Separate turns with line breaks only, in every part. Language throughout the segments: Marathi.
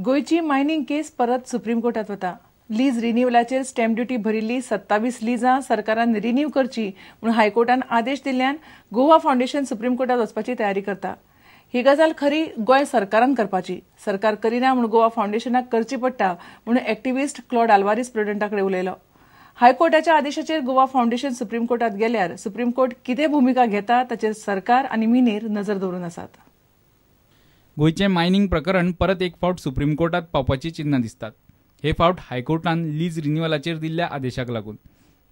गोयची मायनिंग केस परत सुप्रीम कोर्टात वता. लीज रिन्युअलाचेर स्टॅम्प ड्युटी भरिल्ली 27 लिजां सरकारान रिन्यू करची म्हणून हायकोर्टान आदेश दिल्ल्यान गोवा फाउंडेशन सुप्रीम कोर्टात वचपाची तयारी करता. ही गजाल खरी गोंय सरकारान करपाची. सरकार करिना म्हणून गोवा फाउंडेशनाक करची पडटा म्हणून एक्टिव्हिस्ट क्लॉड आल्वारीस प्रुडंटाकडे उलयलो. हायकोर्टाच्या आदेशाचेर गोवा फाउंडेशन सुप्रीम कोर्टात गेल्यार सुप्रीम कोर्ट कितें भूमिका घेता ताचेर सरकार आनी मिनेर नजर दवरून आसात.
गोयचे मायनिंग प्रकरण परत एक फावट सुप्रीम कोर्टात पावपाची चिन्ह दिसतात. हे फावट हायकोर्टान लीज रिन्युअलाचेर दिल्ल्या आदेशाक लागून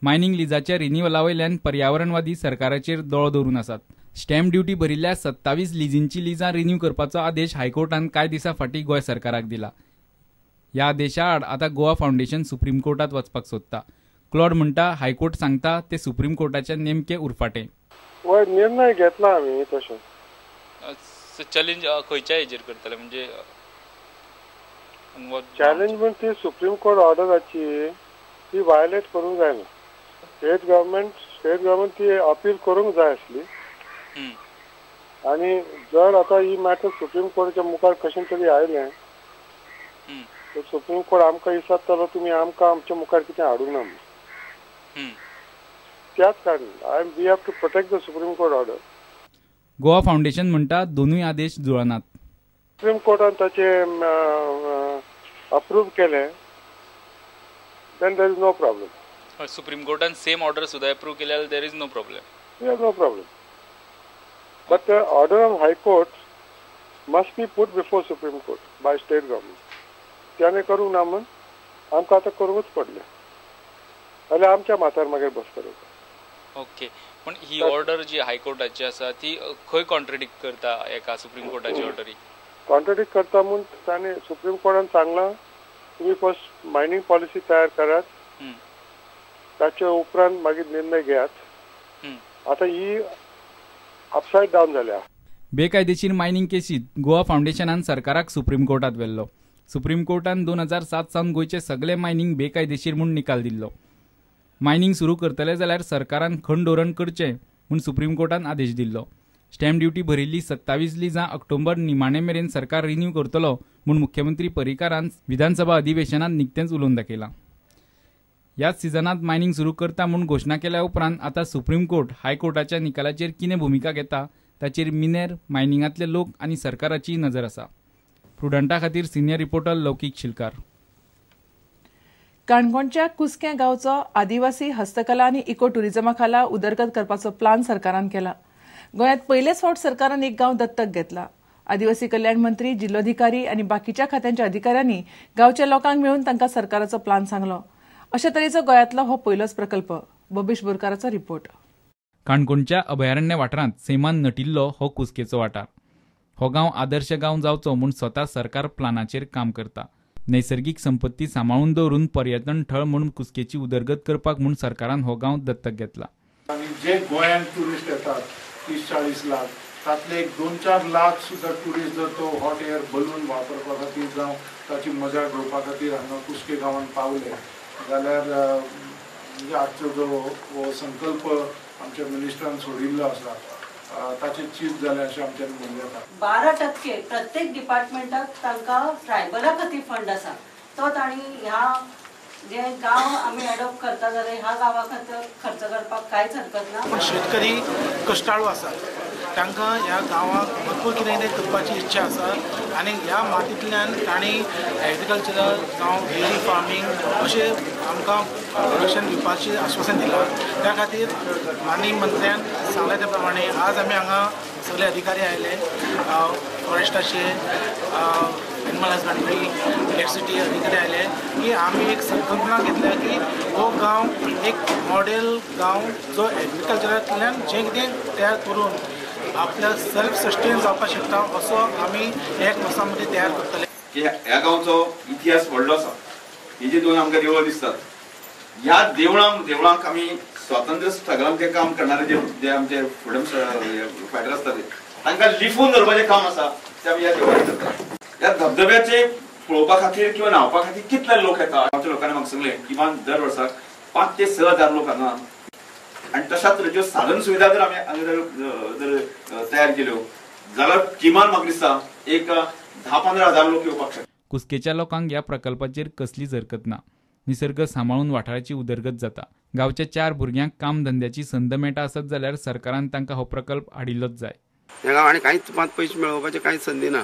मायनिंग लिजाच्या रिन्युअलावयल्यान पर्यावरणवादी सरकाराचेर दोळो दवरून आसात. स्टॅम्प ड्युटी भरिल्ल्या 27 लिजींची लिजां रिन्यू करपाचो आदेश हायकोर्टान कांय दिसां फाटीं गोंय सरकाराक दिला. ह्या आदेशा आड आतां गोवा फाउंडेशन सुप्रीम कोर्टात वचपाक सोदता. क्लॉड म्हणटा हायकोर्ट सांगता ते सुप्रीम कोर्टाचे नेमके उरफाटे.
निर्णय घेतला आमी तशें.
चॅलेंज खंयच्या हेजेर करतले म्हणजे
चॅलेंज म्हणजे ती सुप्रीम कोर्ट ऑर्डराची ती वायलेट करूंक जायना. स्टेट गव्हर्नमेंट ती अपील करूंक जाय आसली आणि जर आता ही मॅटर सुप्रीम कोर्टाच्या मुखार कशें तरी आयलें तर सुप्रीम कोर्ट आमकां विचारतलो तुमी आमकां आमच्या मुखार कितें हाडूंक ना म्हणून. त्याच कारण we have to protect the supreme court order.
Goa foundation म्हणटा दोनूय आदेश जुळनात.
सुप्रीम कोर्टान ताचे अप्रूव्ह केले then there is no problem.
Supreme कोर्टान सेम ऑर्डर सुद्धा अप्रूव्ह केल्यार there is no problem.
No problem. But the order of high court must be put before supreme court by state government. त्याने करूंक ना म्हण आमकां आतां करूंकच पडलें जाल्यार आमच्या माथ्यार मागीर बसतलो.
ओके पण ही ऑर्डर जी हायकोर्टाची आसा ती खंय कॉन्ट्रडिक्ट करता एका सुप्रीम कोर्टाची ऑर्डरी?
कॉन्ट्रडिक्ट करता म्हणून ताणें सुप्रीम कोर्टान सांगलां तुम्ही फर्स्ट मायनिंग पॉलिसी तयार करात ताचे उपरांत मागीर निर्णय घेयात. आता ही अपसायड डावन जाल्या.
बेकायदेशीर मायनिंग केसीत गोवा फाउंडेशनान सरकाराक सुप्रीम कोर्टात व्हेल्लो. सुप्रीम कोर्टान 2007 सावन गोयचे सगळे मायनिंग बेकायदेशीर म्हूण निकाल दिल्लो. मायनिंग सुरू करतले जाल्यार सरकारान खंड धोरण करचें म्हूण सुप्रीम कोर्टान आदेश दिल्लो. स्टॅम्प ड्युटी भरिल्ली 27 लिजां ऑक्टोबर निमाणे मेरेन सरकार रिन्यू करतलो म्हूण मुख्यमंत्री पर्रीकारान विधानसभा अधिवेशनात निकतेंच उलोवन दाखयलां. ह्याच सिजनात मायनिंग सुरू करता म्हूण घोशणा केल्या उपरांत आतां सुप्रीम कोर्ट हायकोर्टाच्या निकालाचेर कितें भूमिका घेता ताचेर मिनेर मायनिंगांतले लोक आनी सरकाराची नजर आसा. प्रुडंटा खातीर सिनियर रिपोर्टर लौकीक शिलकार.
काणकोणच्या कुसकें गांवचो आदिवासी हस्तकला आनी इको टुरिझमा खाला उदरगत करपाचो प्लान सरकारान केला. गोंयांत पयलेच फावट सरकारान एक गांव दत्तक घेतला. आदिवासी कल्याण मंत्री जिल्लोधिकारी आनी बाकीच्या खात्यांच्या अधिकाऱ्यांनी गांवच्या लोकांक मेळून तांकां सरकाराचो प्लान सांगलो. अशा तरेचो गोंयांतलो हो पयलोच प्रकल्प. बबीश बोरकाराचो रिपोर्ट.
काणकोणच्या अभयारण्य वाठारांत सैमान नटिल्लो हो कुसकेचो वाठार. हो गांव आदर्श गांव जावचो म्हूण स्वता सरकार प्लानाचेर काम करता. नैसर्गिक संपत्ती सांबाळून दवरून पर्यटन थळ म्हणून कुसकेची उदरगत करपाक म्हूण सरकारान हो गांव दत्तक घेतला.
जे गोंयांत टुरिस्ट येतात 30-40 लाख तातले 2-4 लाख सुद्धा टुरिस्ट जर तो हॉट एअर बलून वापरपा खातीर जावं ताची मजा घेवपा खातीर हांगा कुसके गांवांत पावले जाल्यार आजचो जो हो संकल्प आमच्या मिनिस्टरान सोडिल्लो आसा ताचे चीज जालें अशें आमच्यान म्हणलें जाता.
12% प्रत्येक डिपार्टमेंटाक तांकां ट्रायबला खातीर फंड आसा तो तांणी ह्या जे गांव आमी एडॉप्ट करता जाल्यार ह्या गांवा खातीर खर्च करपाक कांयच हरकत ना.
पण शेतकरी कश्टाळू आसा तांकां ह्या गांवाक भरपूर कितें कितें करपाची इच्छा आसा आनी ह्या मातयेंतल्यान तांणी एग्रीकल्चरल जावं डेरी फार्मींग अशें आमकां प्रोडक्शन दिवपाचें आश्वासन दिलां. त्या खातीर माननीय मंत्र्यान सांगले त्या प्रमाणे आज आमी हांगा सगळे अधिकारी आयले फॉरेस्टाचे एनिमल हजबंड्री इलेक्ट्रिसिटी अधिकारी आयले की आमी एक संकल्पना घेतल्या की हो गांव एक मॉडेल गांव जो एग्रीकल्चरांतल्यान जें कितें तयार करून आपल्या सेल्फ सस्टेन जावपाक शकता असो आमी एक वर्सां मध्ये तयार करतले.
ह्या गांवचो इतिहास व्हडलो आसा. ही जी दोन आमकां देवळां दिसतात ह्या देवळांक आमी स्वातंत्र्य स्ट्रगलांत काम करणारे जे आमचे फ्रिडम फायटर आसतात तांकां लिफून धरपाचें काम आसा तें आमी ह्या देवळांत करतात. ह्या धबधब्याचे पळोवपा खातीर किंवा न्हांवपा खातीर कितले लोक येतात. गांवच्या लोकांनी म्हाका सांगलें किमान दर वर्साक 5 ते 6 हजार लोक हांगा आनी तशाच तरेच्यो साधन सुविधा जर आमी हांगा जर तयार केल्यो जाल्यार किमान म्हाका दिसता एक 10-15 हजार लोक येवपाक शकतात.
कुसकेच्या लोकांक ह्या प्रकल्पाचेर कसलीच हरकत ना. निसर्ग सांबाळून वाठाराची उदरगत जाता. गांवच्या 4 भुरग्यांक काम धंद्याची संद मेळटा आसत जाल्यार सरकारान तांकां हो प्रकल्प हाडिल्लोच जाय.
ह्या गांवांनी कांयच 5 पयशे मेळोवपाचे कांयच संदी ना.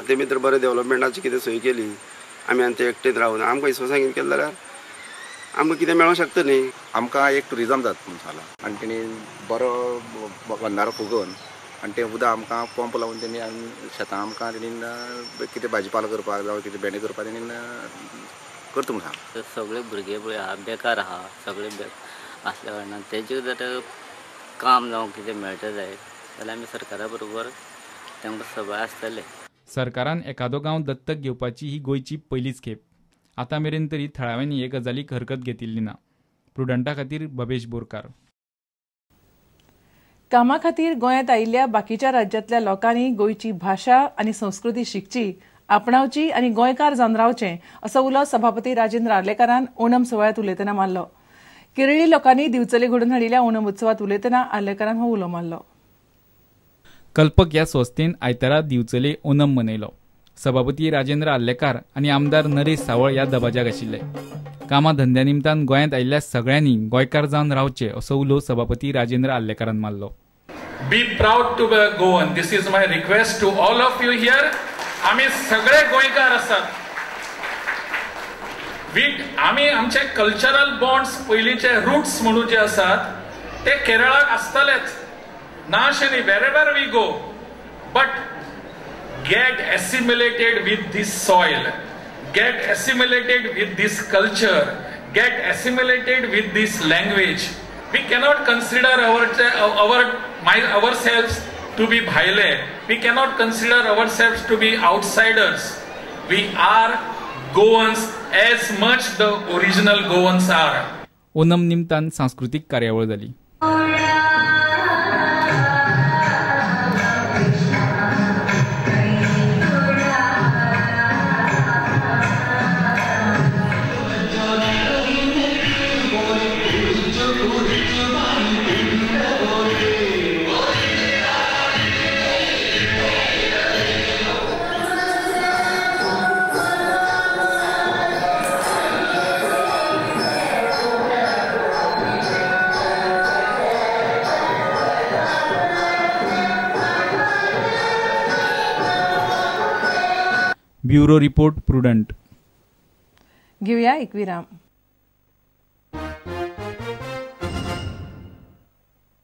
ते भितर बरें डेव्हलपमेंटाची कितें सोय केली आमी आनी ते एकटेच रावन आमकां इसवसांगीत केलें जाल्यार आमकां कितें मेळोंक शकता न्ही.
आमकां एक टुरिजम जाता म्हूण जाला आनी तेणी बरो बंधारो फुगोवन आनी तें उदक आमकां पंप लावन तेणी शेतां आमकां तेणी कितें भाजीपालो करपाक जावं कितें भेंडे करपाक तेणी करता म्हूण सांग.
सगळे भुरगे पळय आहा बेकार आहा सगळे आसल्या कारणान तेजे जर काम जावं कितें मेळटा जाय जाल्यार आमी सरकारा बरोबर तांकां सगळे आसतले.
सरकारान एखादो गांव दत्तक घेवपाची ही गोंयची पयलीच खेप. आतां मेरेन तरी थळाव्यांनी हे गजालीक हरकत घेतिल्ली ना. प्रुडंटा खातीर भवेश बोरकार.
कामा खातीर गोंयांत आयिल्ल्या बाकीच्या राज्यांतल्या लोकांनी गोंयची भाशा आनी संस्कृती शिकची, आपणावची आनी गोंयकार जावन रावचें असो उलो सभापती राजेंद्र आर्लेकारान ओणम सुवाळ्यात उलयतना मारलो. केरळी लोकांनी दिवचले घडोवन हाडिल्ल्या ओणम उत्सवात उलयतना आर्लेकारान हो उलो मारलो.
कल्पक ह्या संस्थेन आयतारा दिवचले ओणम मनयलो. सभापती राजेंद्र आर्लेकार आनी आमदार नरेश सावळ ह्या दबाज्याक आशिल्ले. कामा धंद्या निमतान गोंयांत आयिल्ल्या सगळ्यांनी गोंयकार जावन रावचे असो उलो सभापती राजेंद्र आर्लेकारान मारलो.
Be proud to be a Goan. This is my request to all of you here. आम्ही सगळे गोंयकार आसात. आम्ही आमचे कल्चरल बॉन्ड्स पयलींचे रूट्स म्हणून जे आसात ते केरळाक आसतलेच ना अशें न्ही. Wherever we go but get assimilated with this soil, get assimilated with this culture, get assimilated with this language. We cannot consider ourselves to be bhaile. We cannot consider ourselves to be outsiders. We are Goans as much the original Goans are.
Onam निमतान सांस्कृतिक कार्यावळ जाली. Bureau report prudent.
घेऊया एक विराम.